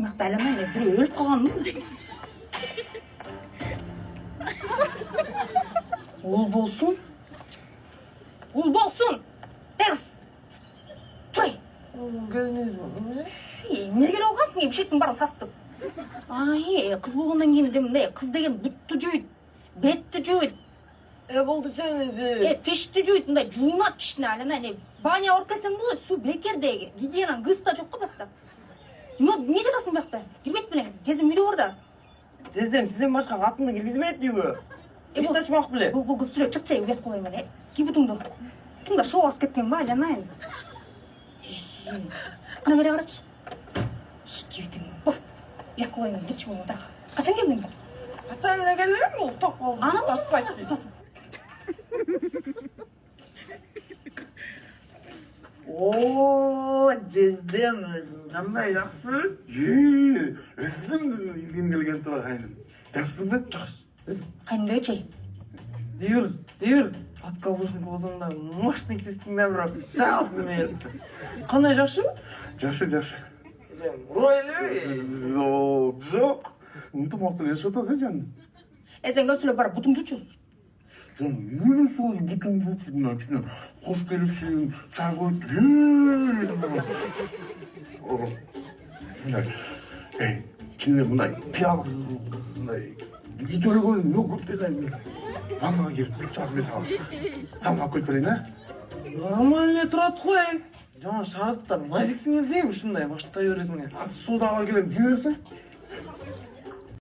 Мақта айламай, бір өліп қалғанмын. Ол болсын. Тегіс. Тұрай. Geliniz mi? Не келіп алғансың, епшектің барын састып. Қыз болғаннан кейін демін, қыз деген бұтты жүйді, бетті жүйді. Oldu söyleyeceğim. Тешті жүйді, жуынат кішіне әлі, баня оркасың бұл, су бекердегі, гигиенан ғыста жоқ қабатта. Не жағасың бақта? Келбет білең, тезім үйде орда. Teyzem sizden başka katında gelgizmenet diyor. Hiç taşmak bile. Бұл көпсілер чықчай өйет қоймын, Кебі тұңдар шоу асып кеткен ба, әлянайын. Қана бере қарашы. Кебітің, бұл, өйет қоймын, берші бұл отырға. Қачан келдің бі? Kaçan ne gelir mi? Top oldu. Anam Asfalt. Oo, Cezdem qanday yaxshi? Өзім үйден келген тұра қайным. Жақсысың ба? Жақсы. Қайында өтшей? Deyil. Подкабушник болсаңда, мощный тестіңде бір жалсың мен. Қандай жақшы? Жақсы. Ройлы? Жоқ. Ұнтым оқтыр еш отасы, жаным. Сен көпсілер бар, бұтың жүтші. Жаным, өлі соғыз бұтым жүтші. Кісіне қош келіпсің, чай қойып. Кіне мұндай пиял мұндай үйдері көрін не көп дедайын. Ваннаға келіп бір часымен салмақ қойып берейін, Нормально тұрады қой. Жаңа шарыттар назиксің елдейм, шындай баштай өресіңе. Судағы келем жүйерсің?